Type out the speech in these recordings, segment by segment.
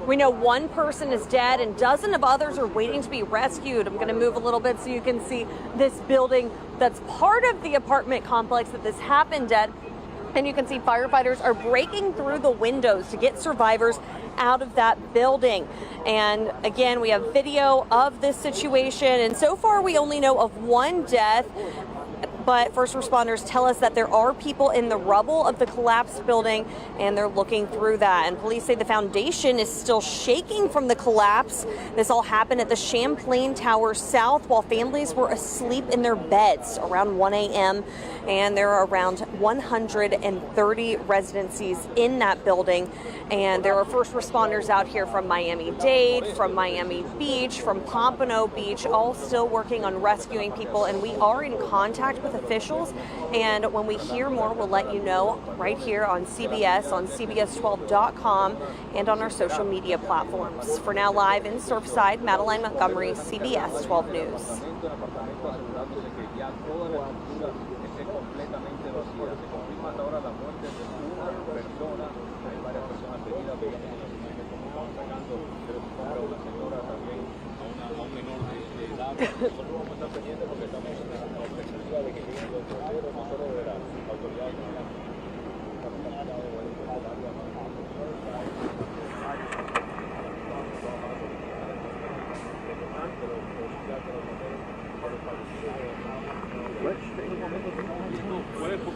We know one person is dead and dozens of others are waiting to be rescued. I'm going to move a little bit so you can see this building that's part of the apartment complex that this happened at. And you can see firefighters are breaking through the windows to get survivors out of that building. And again, we have video of this situation. And so far, we only know of one death. But first responders tell us that there are people in the rubble of the collapsed building, and they're looking through that. And police say the foundation is still shaking from the collapse. This all happened at the Champlain Tower South while families were asleep in their beds around 1 a.m. And there are around 130 residencies in that building. And there are first responders out here from Miami-Dade, from Miami Beach, from Pompano Beach, all still working on rescuing people. And we are in contact with officials, and when we hear more, we'll let you know right here on CBS, on CBS12.com, and on our social media platforms. For now, live in Surfside, Madeline Montgomery, CBS 12 News.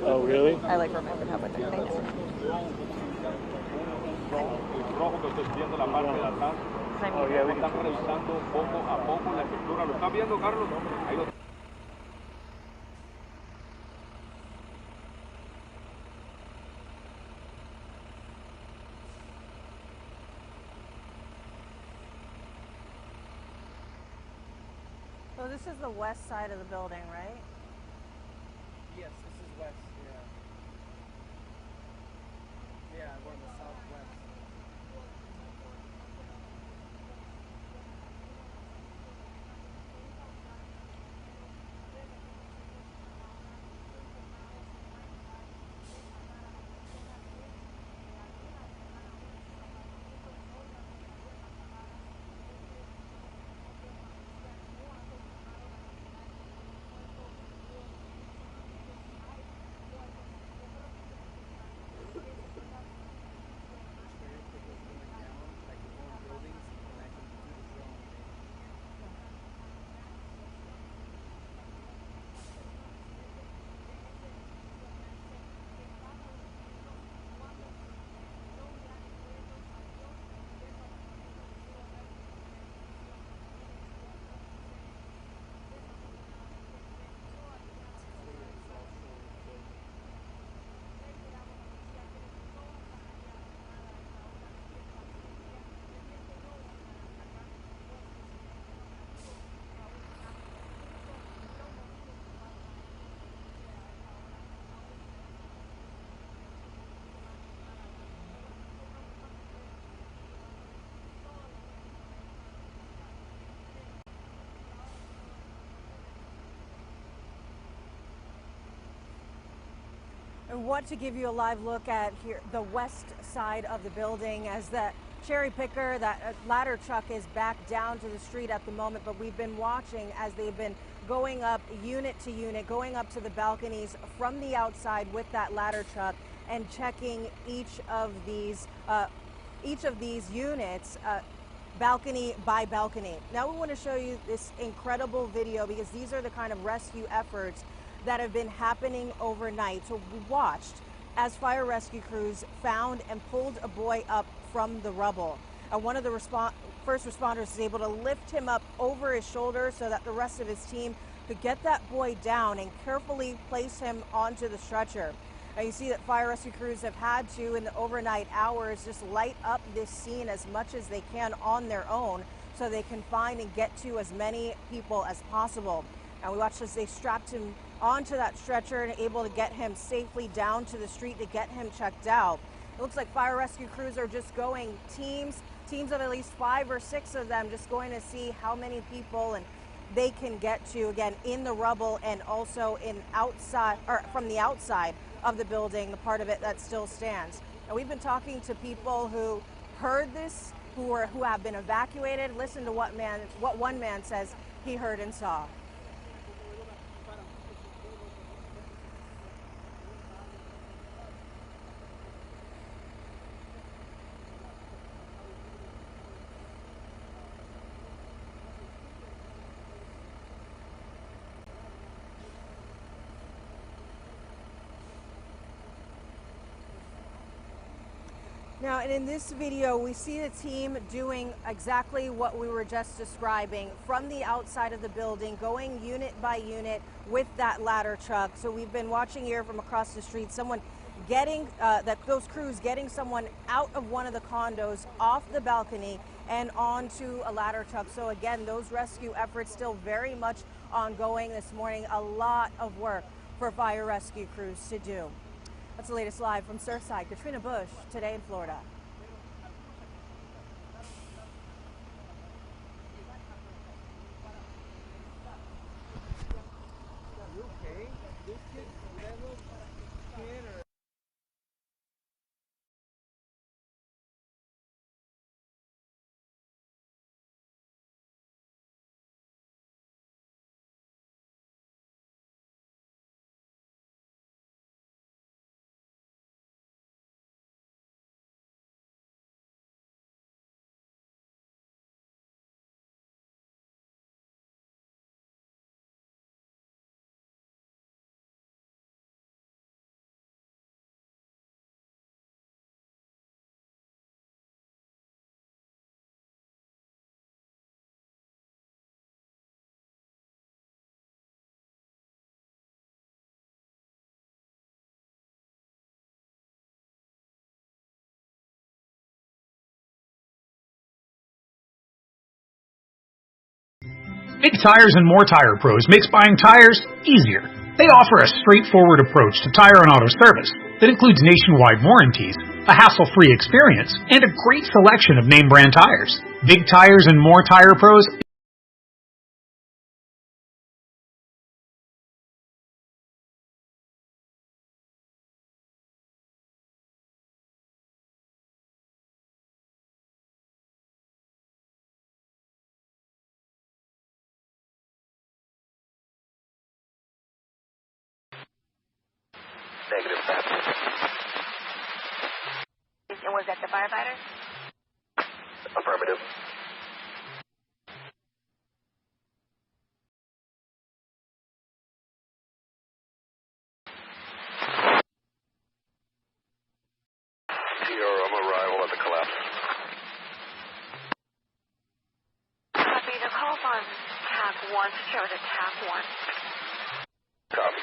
Oh, really? I like remembered how much I think. Oh, yeah, we can. So this is the west side of the building, right? Yes, this is west, yeah. Yeah, we're in the southwest. And what to give you a live look at here, the west side of the building, as that cherry picker, that ladder truck is back down to the street at the moment, but we've been watching as they've been going up unit to unit, going up to the balconies from the outside with that ladder truck and checking each of these units balcony by balcony. Now we want to show you this incredible video because these are the kind of rescue efforts that have been happening overnight. So we watched as fire rescue crews found and pulled a boy up from the rubble. One of the first responders is able to lift him up over his shoulder so that the rest of his team could get that boy down and carefully place him onto the stretcher. Now you see that fire rescue crews have had to, in the overnight hours, just light up this scene as much as they can on their own so they can find and get to as many people as possible. And we watched as they strapped him onto that stretcher and able to get him safely down to the street to get him checked out. It looks like fire rescue crews are just going teams of at least 5 or 6 of them, just going to see how many people and they can get to, again, in the rubble and also in outside, or from the outside of the building, the part of it that still stands. And we've been talking to people who heard this, who have been evacuated. Listen to what one man says he heard and saw. Now, and in this video, we see the team doing exactly what we were just describing from the outside of the building, going unit by unit with that ladder truck. So we've been watching here from across the street, someone getting, those crews getting someone out of one of the condos, off the balcony, and onto a ladder truck. So again, those rescue efforts still very much ongoing this morning. A lot of work for fire rescue crews to do. That's the latest live from Surfside. Katrina Bush, Today in Florida. You okay? This kid level 10 or Big Tires and More Tire Pros makes buying tires easier. They offer a straightforward approach to tire and auto service that includes nationwide warranties, a hassle-free experience, and a great selection of name brand tires. Big Tires and More Tire Pros Negative. And was that the firefighter? Affirmative. TRM arrival at the collapse. Copy. The calls on TAC 1 show to TAC 1. Copy.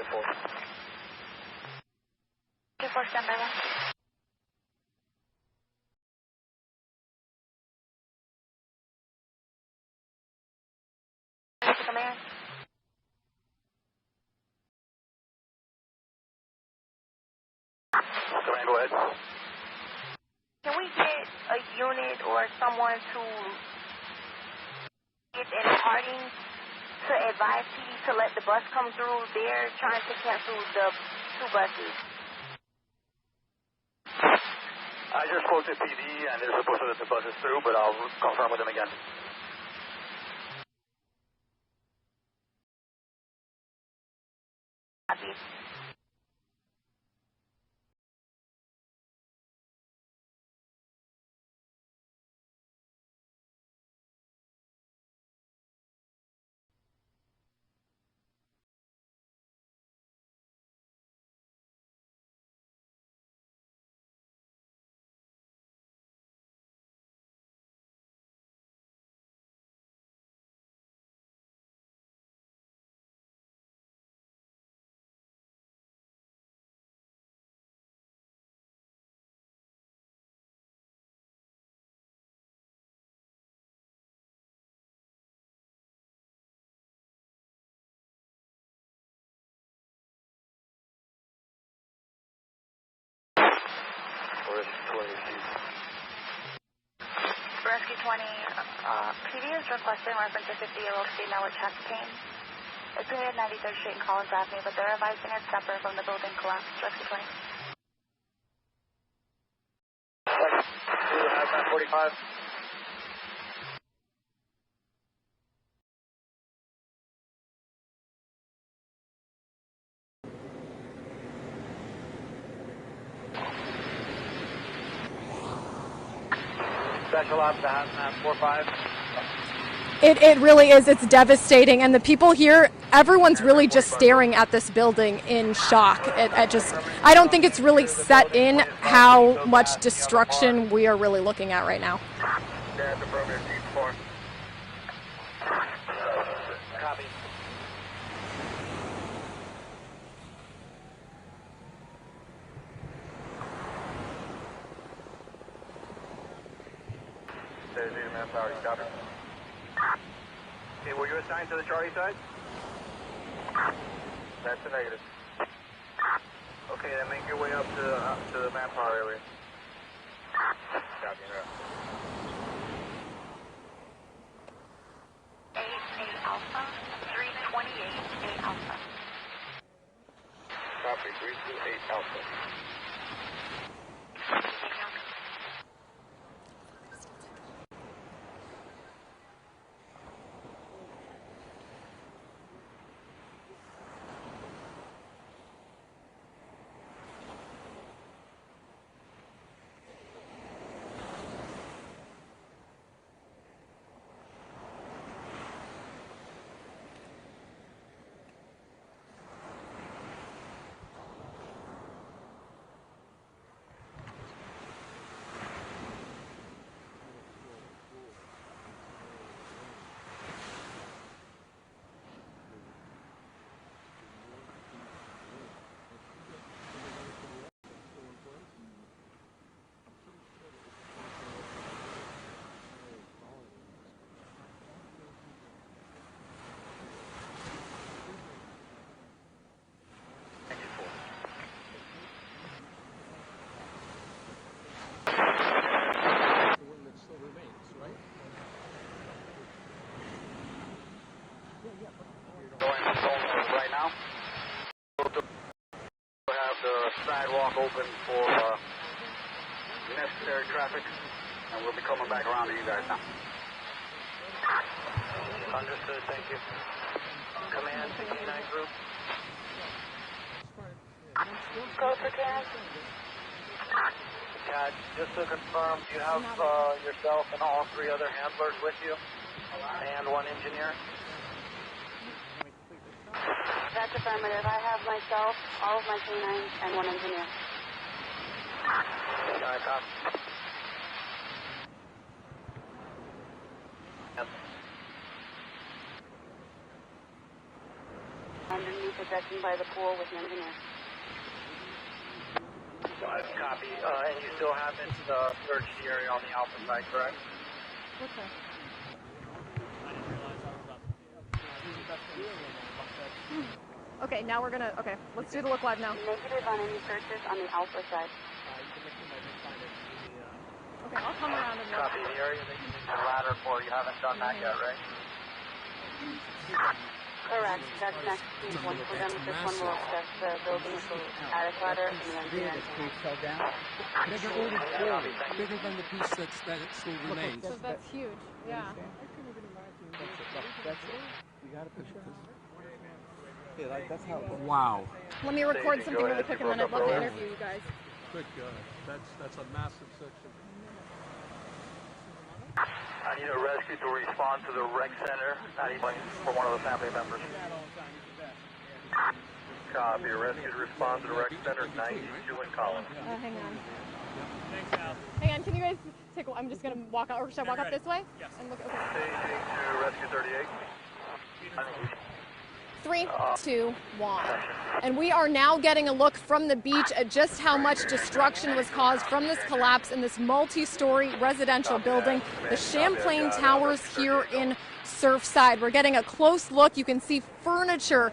2-4. 2-4, stand by 1. Command. Command, go ahead. Can we get a unit or someone to get in Harding to advise PD to let the bus come through? They're trying to cancel the 2 buses. I just spoke to PD and they're supposed to let the buses through, but I'll confirm with them again. Copy. Rescue 20, PD is requesting reference to 50-year-old female with chest pain. It's at 93rd Street and Collins Avenue, but they're advising it's separate from the building collapse. Rescue 20. 45. Special ops at 45. It really is. It's devastating. And the people here, everyone's really just staring at this building in shock. I don't think it's really set in how much destruction we are really looking at right now. Copy. Okay, were you assigned to the Charlie side? That's a negative. Okay, then make your way up to the manpower area. Copy, right. 8 Alpha, 328 8 Alpha. Copy, 328 Alpha. Sidewalk open for necessary traffic, and we'll be coming back around to you guys now. Understood, thank you. Command to K9 group. Go for Karen. Cat, just to confirm, do you have yourself and all 3 other handlers with you? And 1 engineer? That's affirmative. I have myself, all of my canines, and 1 engineer. Copy. Yep. Underneath projecting by the pool with the engineer. Copy. And you still haven't searched the area on the alpha side, correct? Okay. Okay, now we're gonna, okay, let's do the look live now. Negative on any searches on the alpha side. Okay, I'll come around and look. Copy. The area that you need the ladder for, you haven't done that yet, right? Correct. That's next week. Once we're done with this one, we'll assess the building with the attic ladder and the engineer. Bigger than the piece that still remains. So that's huge, yeah. That's it. You got a picture? Yeah, like that's how. Wow. Let me record something really quick and then I'd love to interview you guys. Good God. That's a massive section. I need a rescue to respond to the rec center. I need for one of the family members. Copy. Rescue to respond to the rec center, 92 in Collins. Hang on. Hang on, can you guys take I'm just going to walk out, or should I walk up this way? Yes. And look, okay. To rescue 38. 3, 2, 1. And we are now getting a look from the beach at just how much destruction was caused from this collapse in this multi-story residential building, the Champlain Towers here in Surfside. We're getting a close look. You can see furniture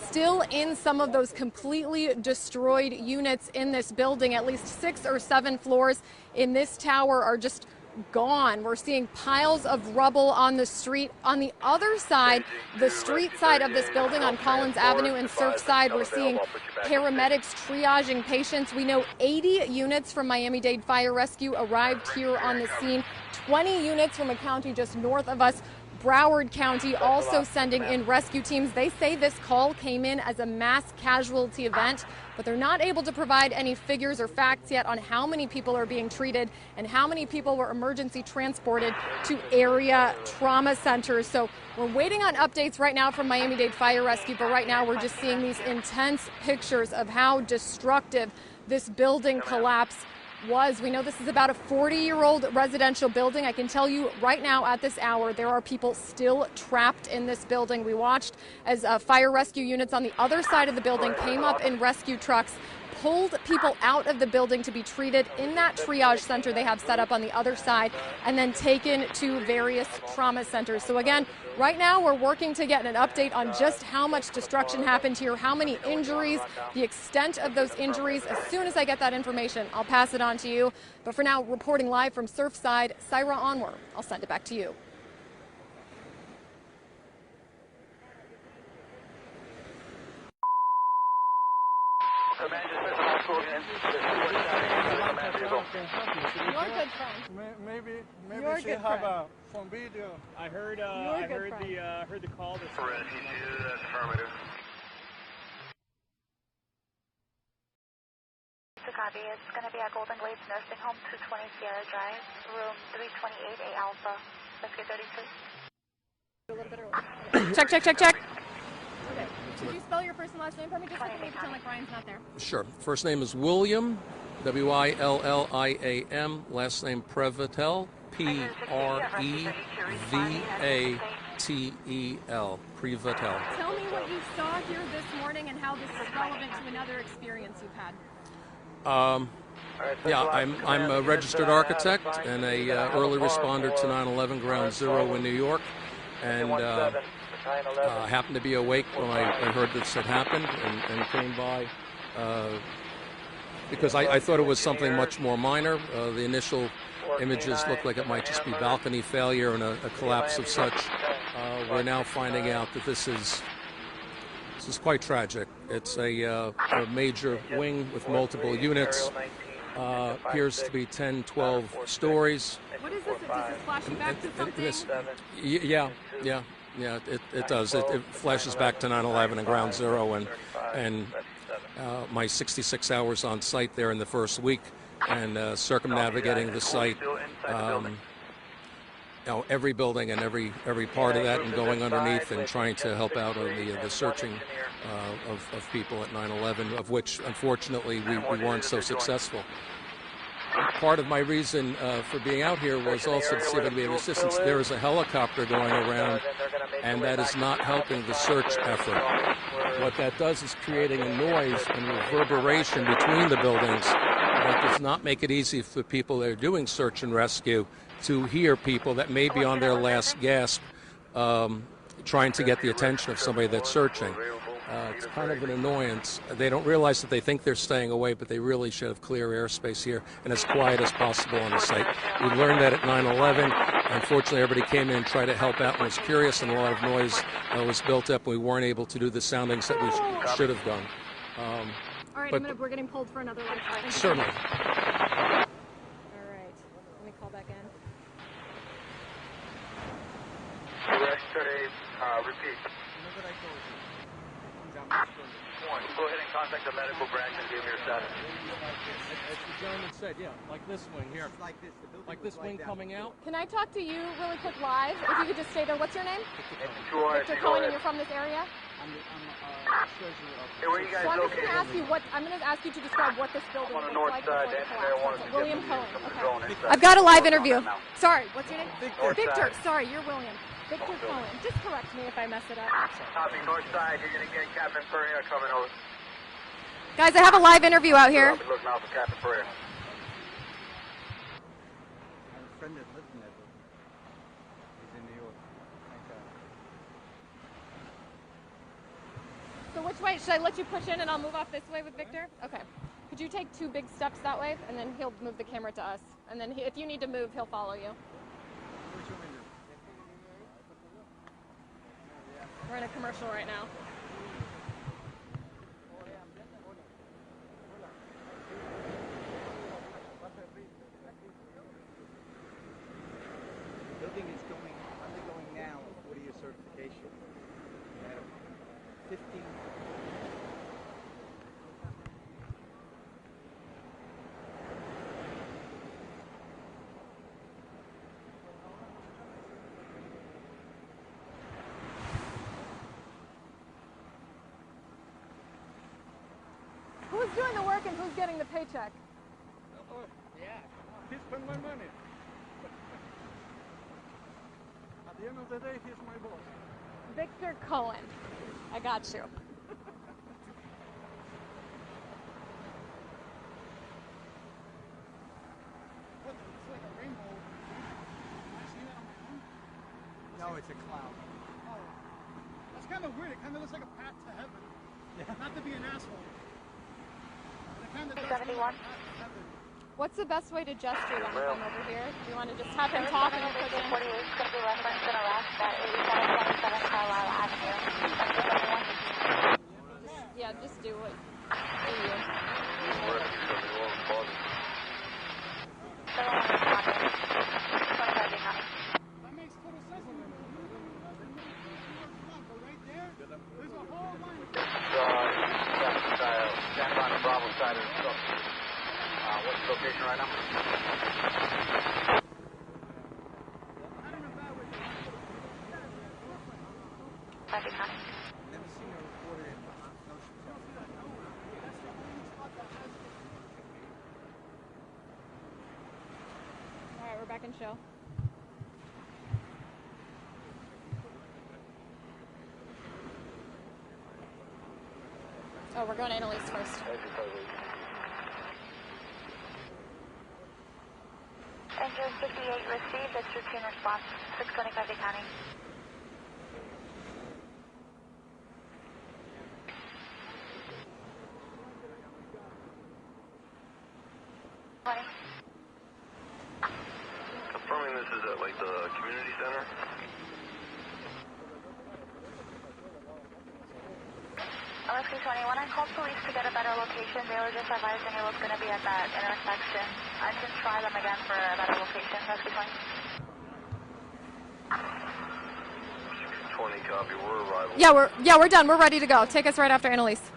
still in some of those completely destroyed units in this building. At least 6 or 7 floors in this tower are just gone. We're seeing piles of rubble on the street. On the other side, the street side of this building on Collins Avenue in Surfside, we're seeing paramedics triaging patients. We know 80 units from Miami-Dade Fire Rescue arrived here on the scene. 20 units from a county just north of us, Broward County, also sending in rescue teams. They say this call came in as a mass casualty event, but they're not able to provide any figures or facts yet on how many people are being treated and how many people were emergency transported to area trauma centers. So we're waiting on updates right now from Miami-Dade Fire Rescue, but right now we're just seeing these intense pictures of how destructive this building collapse was. We know this is about a 40-year-old residential building. I can tell you right now at this hour, there are people still trapped in this building. We watched as fire rescue units on the other side of the building came up in rescue trucks, pulled people out of the building to be treated in that triage center they have set up on the other side, and then taken to various trauma centers. So again, right now we're working to get an update on just how much destruction happened here, how many injuries, the extent of those injuries. As soon as I get that information, I'll pass it on to you. But for now, reporting live from Surfside, Syra Onwer, I'll send it back to you. You're a good friend. Maybe You're she have some video. I heard the call this morning. That's affirmative. Copy. It's going to be at Golden Glades Nursing Home, 220 Sierra Drive, room 328A Alpha, Rescue 33. A little bit early. Check, check, check, check. Okay. Could you spell your first and last name for me? Just so I can pretend like Ryan's not there. Sure. First name is William, William. Last name Prevatel, Prevatel. Prevatel. Tell me what you saw here this morning and how this is relevant to another experience you've had. Yeah, I'm a registered architect and a early responder to 9/11 Ground Zero in New York, and happened to be awake when I heard this had happened and came by because I thought it was something much more minor. The initial images looked like it might just be balcony failure and a collapse of such. We're now finding out that this is quite tragic. It's a major wing with multiple units. Appears to be 10, 12 stories. What is this? Does this flash you back to something? Yeah, it does. It flashes back to 9/11 and Ground Zero and my 66 hours on site there in the first week and circumnavigating the site. Every building and every part of that, and going underneath and trying to help out on the searching of people at 9/11, of which unfortunately we weren't so successful. Part of my reason for being out here was also to see if I could be of assistance. There is a helicopter going around, and that is not helping the search effort. What that does is creating a noise and reverberation between the buildings that does not make it easy for people that are doing search and rescue to hear people that may be on their last gasp trying to get the attention of somebody that's searching. It's kind of an annoyance. They don't realize that they think they're staying away, but they really should have clear airspace here and as quiet as possible on the site. We learned that at 9/11. Unfortunately, everybody came in and tried to help out and was curious, and a lot of noise was built up, and we weren't able to do the soundings that we should have done. All right, we're getting pulled for another one. Certainly. All right, let me call back in. Repeat. Go ahead and contact the medical branch and give me your status. As the gentleman said, yeah, like this wing here. Like this wing coming out. Can I talk to you really quick live? If you could just stay there. What's your name? Sure. Victor Cohen, and you're from this area? Hey, where are you guys So I'm just located? going to ask you to describe what this building On the looks north like side, before and the there one collapse. of William the Cohen. drone Okay. inside. I've got a live interview. Sorry, what's your name? North Victor. side. Sorry, you're William. Victor Cohen. Just correct me if I mess it up. Copy, north side. You're going to get Captain Pereira coming over. Guys, I have a live interview out here. I'll be looking out for Captain Pereira. I have a friend that lives in that building. He's in New York. So which way? Should I let you push in and I'll move off this way with Victor? Okay. Could you take 2 big steps that way, and then he'll move the camera to us. And then if you need to move, he'll follow you. We're in a commercial right now. The building is undergoing now a 40-year certification. They have 15. Who's doing the work and who's getting the paycheck? Yeah, he spent my money. At the end of the day, he's my boss. Victor Cohen. I got you. What? It's like a rainbow. Have I seen it on my phone? No, it's a cloud. Oh. That's kind of weird. It kind of looks like a path to heaven. Yeah. Not to be an asshole. But it kind of does look like a path to heaven. What's the best way to gesture when we come over here? Do you want to just have him talk and push in? 48 is going to be referenced in arrest at 8727 Carlisle Avenue. Yeah, just do what you. That makes total sense. But right there, there's a whole line. Stand on the Bravo side of the structure. What's the location right now? Never seen a reporter in All right, we're back in show. Oh, we're going to Annalise first. Engine 58 received. That's routine response. 625 County. Confirming this is at like the community center. Rescue 20, when I called police to get a better location, they were just advising it was going to be at that intersection. I can try them again for a better location. Rescue 20. 20 copy. We're arriving. Yeah, we're done. We're ready to go. Take us right after Annalise.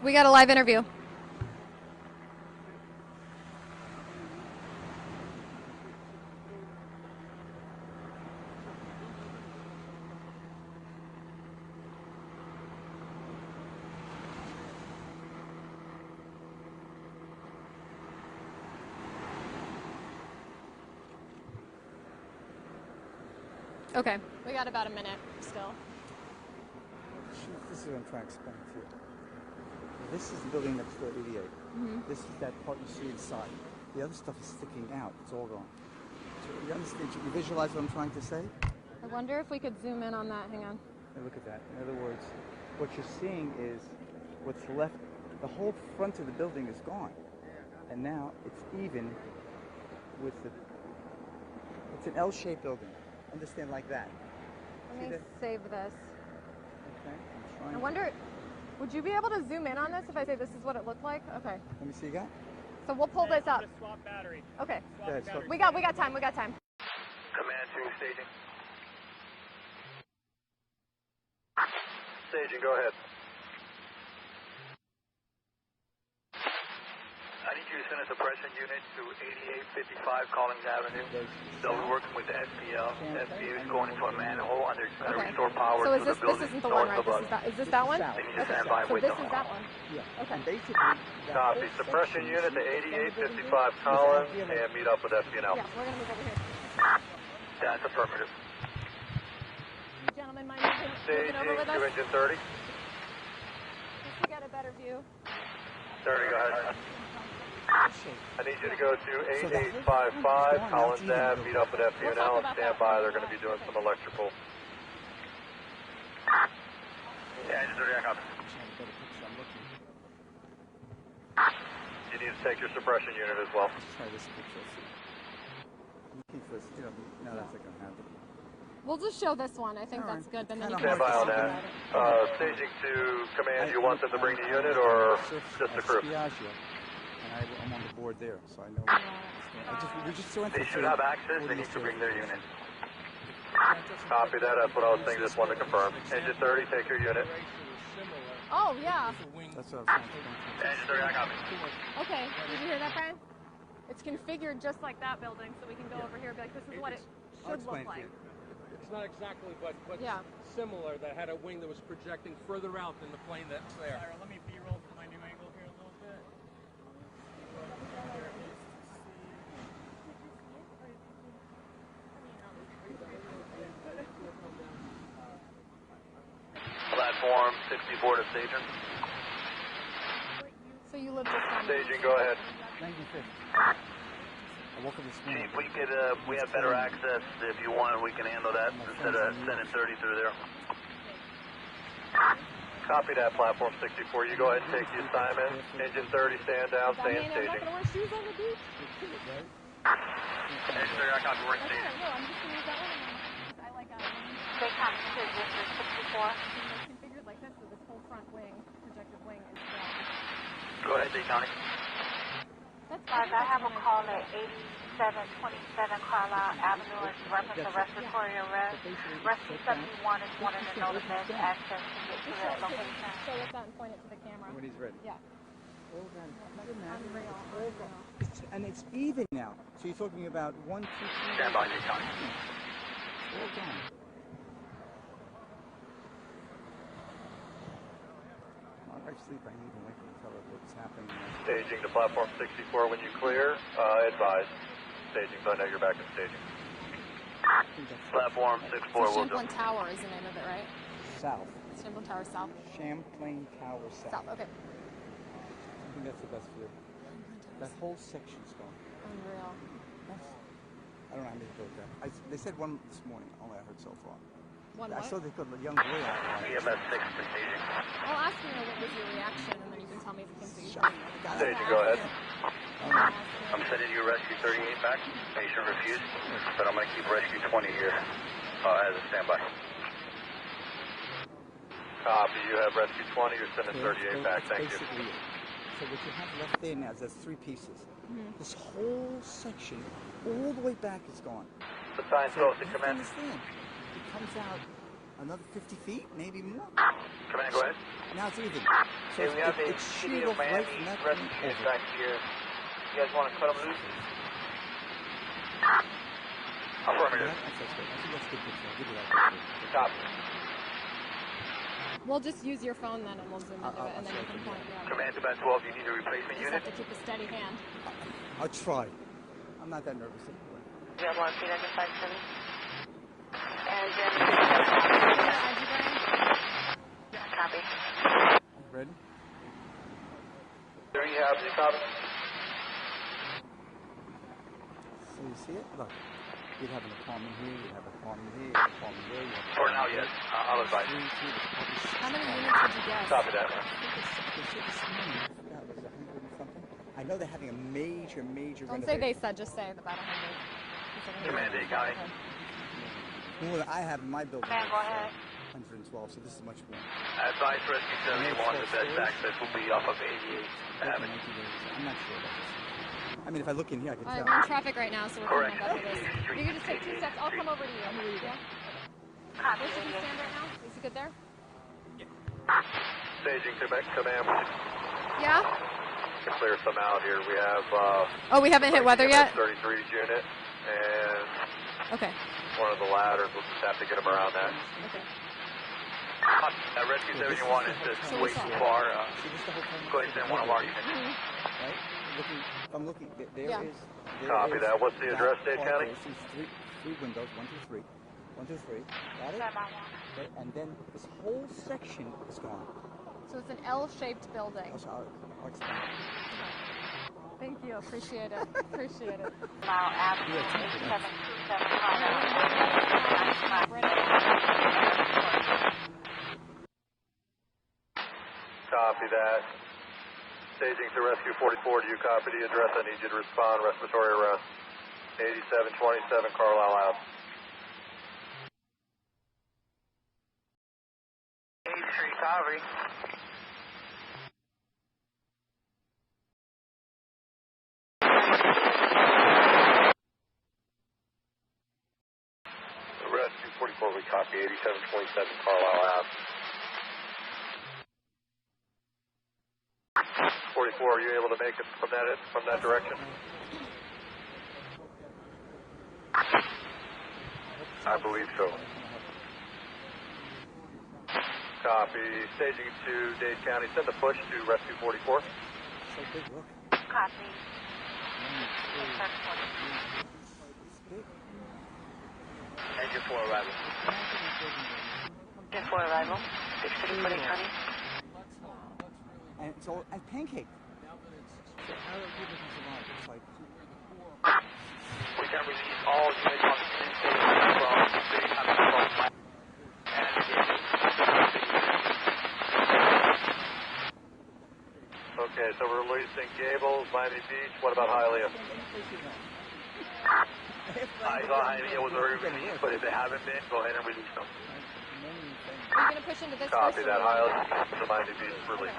We got a live interview. Okay. We got about a minute still. This is what I'm trying to explain to you. This is the building next door, 88. This is that part you see inside. The other stuff is sticking out. It's all gone. So you understand? You visualize what I'm trying to say? I wonder if we could zoom in on that. Hang on. Now look at that. In other words, what you're seeing is what's left. The whole front of the building is gone. And now it's even with the... It's an L-shaped building. Understand, like that. Let me save this. Okay, I'm trying. I wonder, would you be able to zoom in on this if I say this is what it looked like? Okay. Let me see again. So we'll pull this up. Swap battery. Okay. Go ahead, stop. We got time. We got time. Command 2, staging. Staging, go ahead. I need you to send a suppression unit to 8855 Collins Avenue. They'll be working with the SPL. The SPL is going into a manhole and they're going to restore power So to the building. this isn't the one, right? Is this that one? They need to stand by and So wait this till is that one. Yeah. Okay. And basically, Copy. Suppression unit to 8855 Collins and meet up with FPL. Yeah, we're gonna move over here. That's affirmative. Gentlemen, mind moving Staging over with to us? engine 30. Just to get a better view. 30, go ahead. I need you to go to 8855 Collins Ave, meet up with FPL, stand by, they're going to be doing some electrical. Yeah, engine 30, I copy. You need to take your suppression unit as well. let's try this picture. I'm looking for, no, that's not going to happen. We'll just show this one. I think that's good. Then you can Stand by on that. Staging to command, you want them to bring the unit or just the crew? And I'm on the board there, so I know. We just went They through should have access, they need to bring their unit. Copy that, that's what I was thinking, just wanted to confirm. Engine 30, take your unit. Oh, yeah. That's what I was thinking. Engine 30, I copy. Okay. Did you hear that, Brian? It's configured just like that building, so we can go over here and be like, this is what it should look like. It's not exactly, but yeah, similar. That had a wing that was projecting further out than the plane that's there. Alright, let me B-roll from my new angle here a little bit. Platform 64 to staging. So you live just down Staging, go ahead. 95th. I woke up this morning. Chief, we have better access. If you want, we can handle that instead of sending 30 through there. Copy that, platform 64. You go ahead and take the assignment. Engine 30, stand down, stay in I'm not staging. going to wear shoes on the beach. Engine 30, I copy, we're in staging. No, I'm just going to use that one. I like that one. They come to District 64. It's configured like this, so this whole front wing, projected wing, is Go ahead, D County. Guys, I have a call at 8727 Carlisle Avenue in reference to respiratory arrest. Rescue 71 is wanting to know the best access to get to that location. Show us that and point it to the camera. When he's ready. Yeah. Unreal. And it's even now. So you're talking about 1, 2, 3. Stand by, D County. All gone. I sleep, I need to wake and tell her what's happening. Staging to platform 64 when you clear. Advise. Staging, so I know you're back in staging. Platform 64 will do. Champlain Tower is the name of it, right? South. Champlain Tower South. Champlain Tower South. South, okay. I think that's the best view. That whole section's gone. Unreal. I don't know how many built that. They said one this morning, only I heard so far. One I what? saw they put a young boy out. EMS 6 to staging. I'll ask you what was your reaction, and then you can tell me if you can see. Staging, go ahead. I'm sending you rescue 38 back. Patient refused, but I'm going to keep rescue 20 here as a standby. Copy. You have rescue 20. You're sending 38 back. Thank you. So what you have left there now is there's 3 pieces. This whole section, all the way back, is gone. The sign So goes to you have to command. understand, it comes out another 50 feet, maybe more. Command, go ahead. Now it's even. So Hey, we have a it's City sheared of off right Miami from that rescue point unit over. back here. You guys want to cut them loose? Affirmative. I think that's a good picture. I'll give you that picture. Copy. We'll just use your phone then, and we'll zoom into it, and then you can point. Yeah. Command to Band 12, you need a replacement You just unit? have to keep a steady hand. I'll try. I'm not that nervous anyway. You have one feet under 570. And Copy. Ready? There you have the copy. So you see it? Look. You'd have an apartment here, you'd have an apartment here, you'd have an apartment there, you'd have an For now, yes. I'll advise. How many units did you get? Copy that. I forgot it was 100 and something. I know they're having a major Don't say they said, just say about 100. Command A, County. Well, I have in my building Okay, go ahead. 112, so this is much more. Advice Rescue 71, the best access will be off of 88 Avenue. I'm not sure about this. I mean, if I look in here, I can All right, tell. we're in traffic right now, so we're coming up after this. You can just take 2 steps. I'll come over to you. Yeah? Copy. Where should we stand right now? Is he good there? Staging command. Yeah? To clear some out here. We have Oh, we haven't hit weather yet? 33's unit and Okay. one of the ladders. We'll just have to get them around that. Okay. Rescue 71 is just way too far. Go ahead and send one of our units. Right? I'm looking. There Yeah. is. Copy that. What's the address, Dade part County? there. See three windows. 1, 2, 3. 1, 2, 3. Got it? Okay. And then this whole section is gone. So it's an L-shaped building. Also, I'll explain. Thank you. Appreciate it. Appreciate it. Mile Avenue, 8727. Copy that. Staging to Rescue 44. Do you copy the address? I need you to respond. Respiratory arrest. 8727 Carlisle Ave. 83, copy. Rescue 44, we copy 8727 Carlisle Ave. 44, are you able to make it from that direction? I believe so. Copy. Staging to Dade County. Send the push to Rescue 44. So big, look. Copy. Engine 4 arrival. Engine 4 arrival. 6640 County. And it's all and pancake. So how do people survive? It's like We can release all units on the same station from Dade County and Okay, so we're releasing Gables, Miami Beach. What about Hialeah? I thought Hialeah was already released, but if they haven't been, go ahead and release them. Are you going to push into this Copy first? that. Hialeah to Miami Beach release.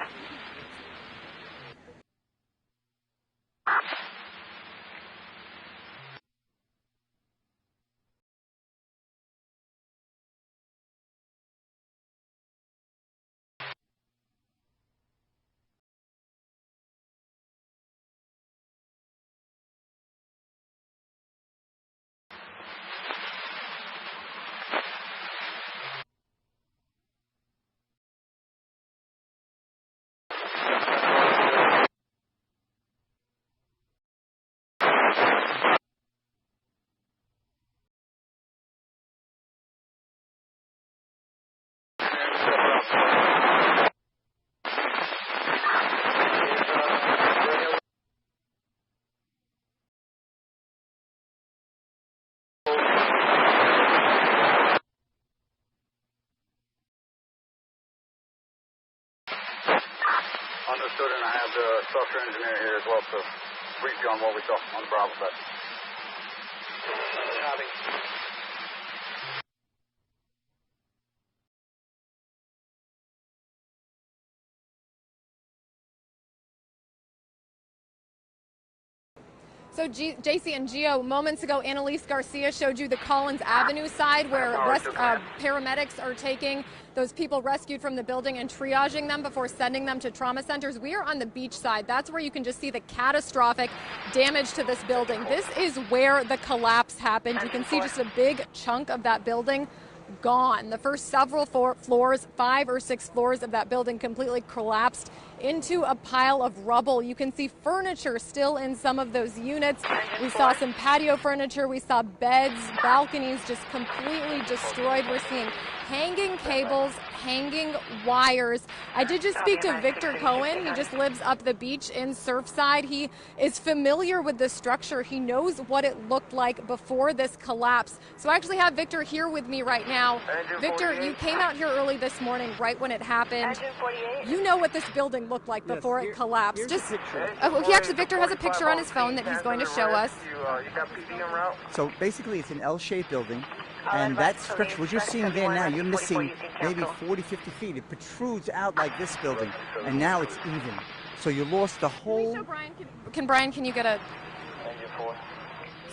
Understood, and I have the structure engineer here as well to brief you on what we saw on the Bravo side. Copy. So JC and Gio, moments ago, Annalise Garcia showed you the Collins Avenue side where paramedics are taking those people rescued from the building and triaging them before sending them to trauma centers. We are on the beach side. That's where you can just see the catastrophic damage to this building. This is where the collapse happened. You can see just a big chunk of that building gone. The first several floors, 5 or 6 floors of that building completely collapsed into a pile of rubble. You can see furniture still in some of those units. We saw some patio furniture. We saw beds, balconies just completely destroyed. We're seeing hanging cables, hanging wires. I did just speak to Victor Cohen. He just lives up the beach in Surfside. He is familiar with this structure. He knows what it looked like before this collapse. So I actually have Victor here with me right now. Victor, you came out here early this morning, right when it happened. You know what this building looked like before it collapsed. Just Victor has a picture on his phone that he's going to show us. So basically, it's an L-shaped building. And that structure, what you're seeing there now, you're missing maybe 40, 50 feet. It protrudes out like this building, and now it's even. So you lost the whole... Brian, can you get a...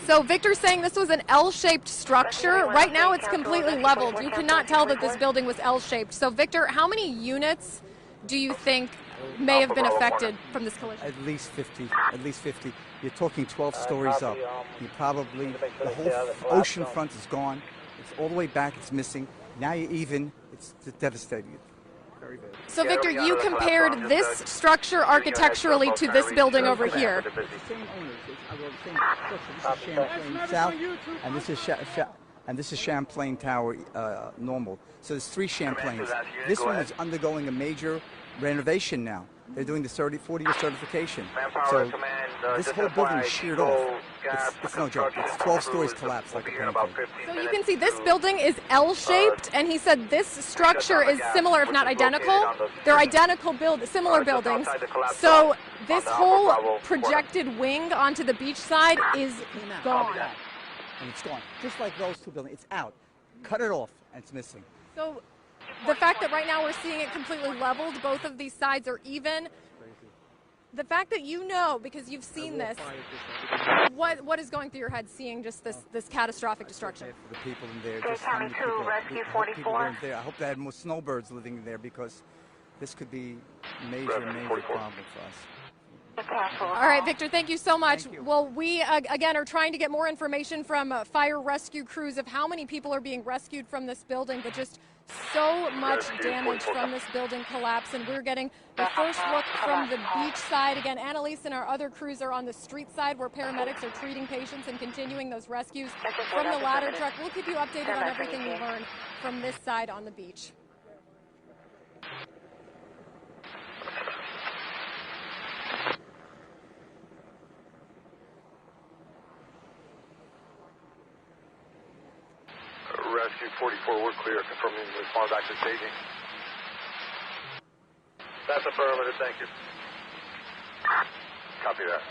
So Victor's saying this was an L-shaped structure. Right now it's completely leveled. You cannot tell that this building was L-shaped. So Victor, how many units do you think may have been affected from this collision? At least 50. At least 50. You're talking 12 stories up. You probably... The whole ocean front is gone. It's all the way back. It's missing. Now you're even. It's devastating. Very bad. So Victor, you compared this structure architecturally to this building over here. It's the same owners. This is Champlain South, and this is Champlain Tower normal. So there's 3 Champlains. This one is undergoing a major renovation now. They're doing the 40-year certification. So this whole building is sheared off. It's no joke. It's 12 stories collapsed like a pancake. So you can see this building is L-shaped, and he said this structure is similar, if not identical. They're identical similar buildings. So this whole projected wing onto the beach side is gone. And it's gone. Just like those 2 buildings. It's out. Cut it off, and it's missing. So the fact that right now we're seeing it completely leveled, both of these sides are even. The fact that you know, because you've seen this, what is going through your head seeing just this catastrophic destruction? For the people in there, just how many people are in there. I hope they had more snowbirds living in there, because this could be a major problem for us. All right, Victor, thank you so much. Well, we, again, are trying to get more information from fire rescue crews of how many people are being rescued from this building, but just so much damage from this building collapse. And we're getting the first look from the beach side. Again, Annalise and our other crews are on the street side where paramedics are treating patients and continuing those rescues from the ladder truck. We'll keep you updated on everything we learn from this side on the beach. Rescue 44, we're clear. Confirming the response back to staging. That's affirmative, thank you. Copy that.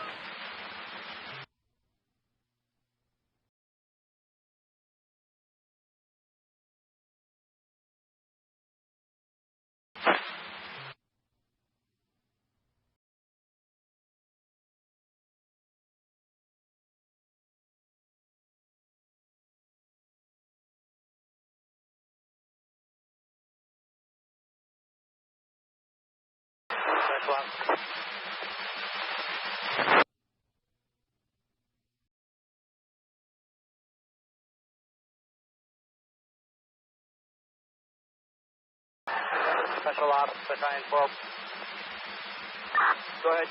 Special ops, Battalion 12. Go ahead.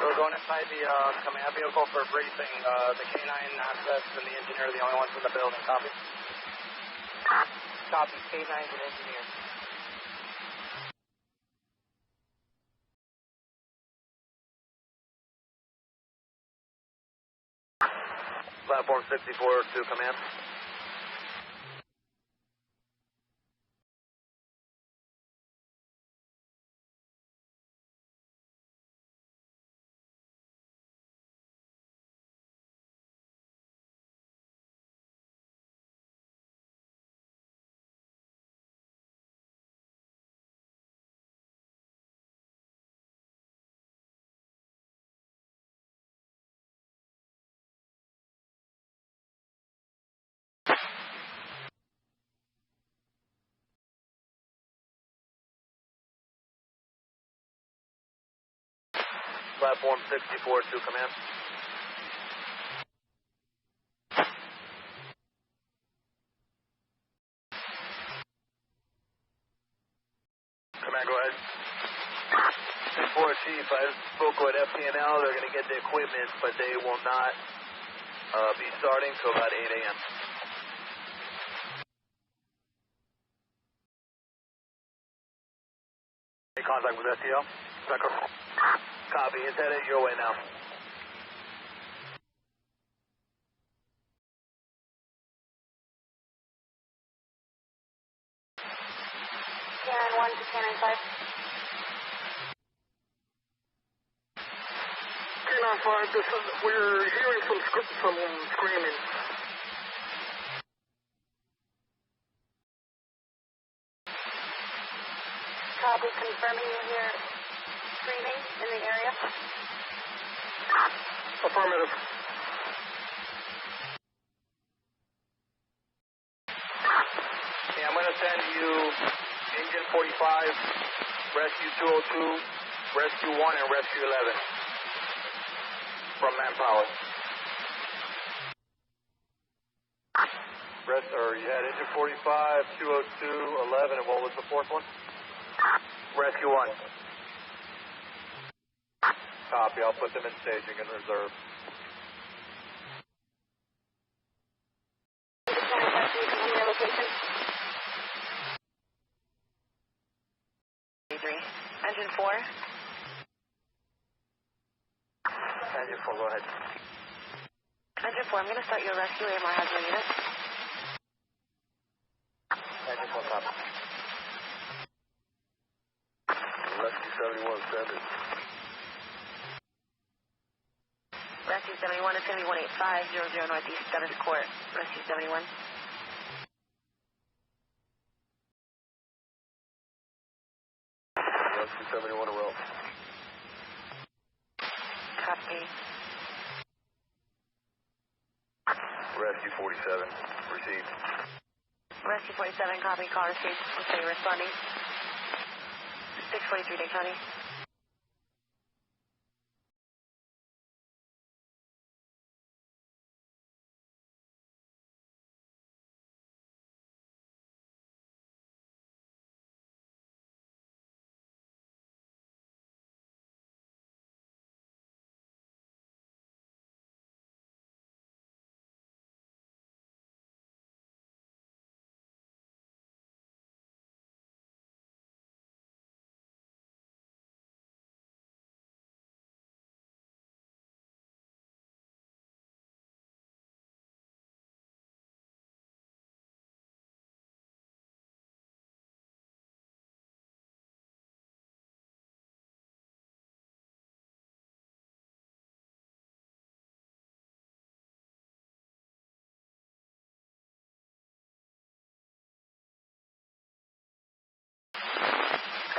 We're going inside the command vehicle for briefing. The K9 assets and the engineer are the only ones in the building. Copy? Copy. K9 and engineer. Platform 64 to command. Platform 64 to command. 10-9, go ahead. 4 Chief, I spoke with FPNL. They're going to get the equipment, but they will not be starting till about 8 a.m. Any contact with STL? Copy, it's headed your way now. Canine 1 to Canine 5. Canine 5, we're hearing some screaming. Copy, confirming you hear screaming in the area. Affirmative. Yeah, I'm going to send you Engine 45, Rescue 202, Rescue 1, and Rescue 11 from Manpower. You had Engine 45, 202, 11, and what was the fourth one? Rescue 1. Copy, I'll put them in staging and reserve. Engine 4. Engine 4, go ahead. Engine 4, I'm going to start your rescue. AMR has your unit. Engine 4, copy. Rescue 71, send it. Rescue 71 is going to be 18500 Northeast Dennis Court. Rescue 71. Rescue 71 a row. Copy. Rescue 47, received. Rescue 47, copy. Call received. Looks like you're responding. 643 Dade County.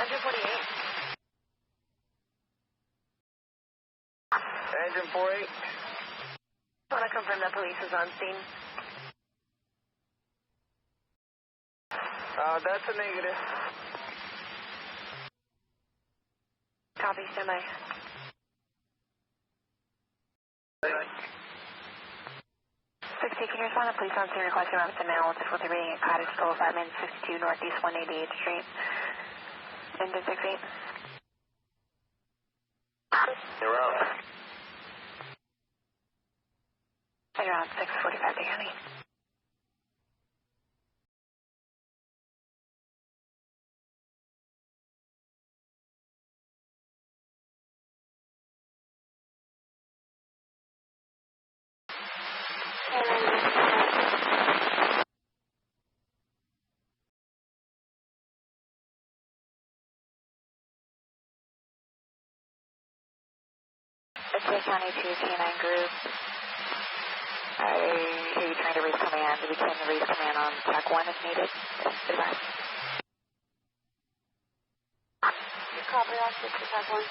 Engine 48. Engine 48. I want to confirm that police is on scene. That's a negative. Copy, stand by. 60, can you respond to police on scene requesting Robinson Manor 643 Cottage, total 5 minutes, 52 Northeast 188th Street. Engine 68. You're out. You're on 645 Dade County. It's Dade County 2 K9 group. I hear you trying to raise command. We can raise command on track 1 if needed. Goodbye. Copy, I'll switch to track 1.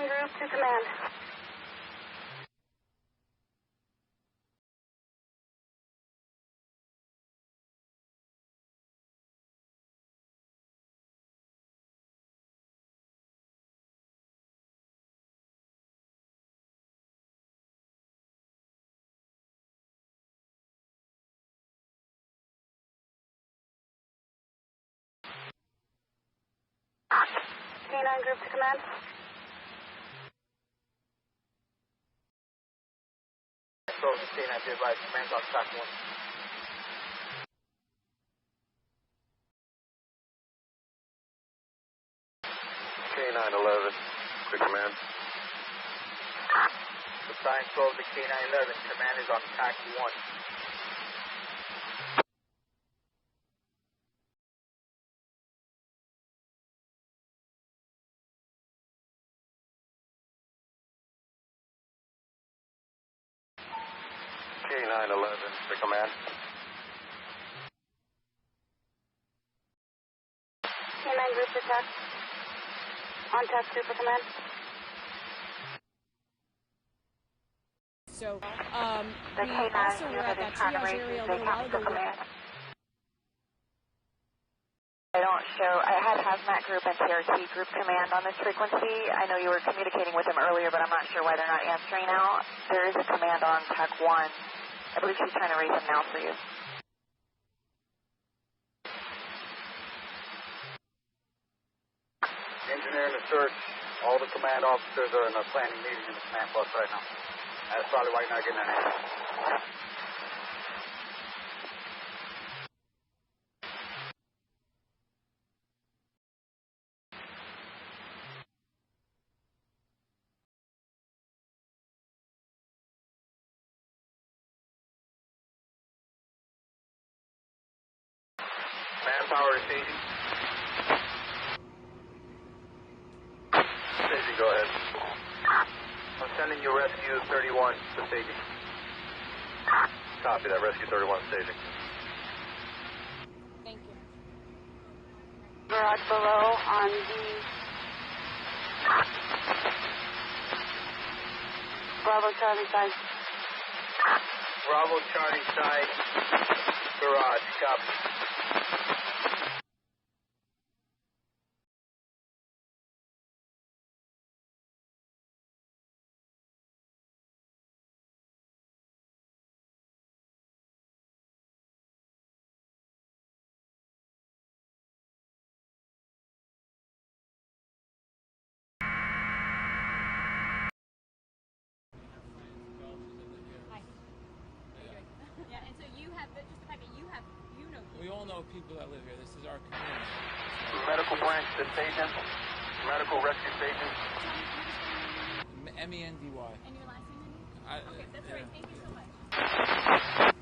K9 group to command. K9 group to command. So, K9 be advised, command's on track 1. K911, quick command. The sign closed to K911, command is on track 1. K911, the command. K9 group to tac. On tac 2 for command. So, The we K9 also were unit at is that trying to triage raise area a the little while tactical ago. command. I don't show. I had hazmat group and TRT group command on this frequency. I know you were communicating with them earlier, but I'm not sure why they're not answering now. There is a command on TAC 1. I believe she's trying to raise them now for you. Engineer in the search, all the command officers are in a planning meeting in the command bus right now. That's probably why you're not getting an answer. Manpower to staging. Staging, go ahead. I'm sending you rescue 31 to staging. Copy that, rescue 31 staging. Thank you. Garage below on the Bravo Charlie side. Bravo Charlie side, garage, copy. Yeah, and so you have just the fact that you know. We all know people that live here. This is our community. Medical branch to station, medical rescue station. MENDY. And your last name? Okay, that's yeah. right. Thank you so much.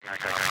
Okay.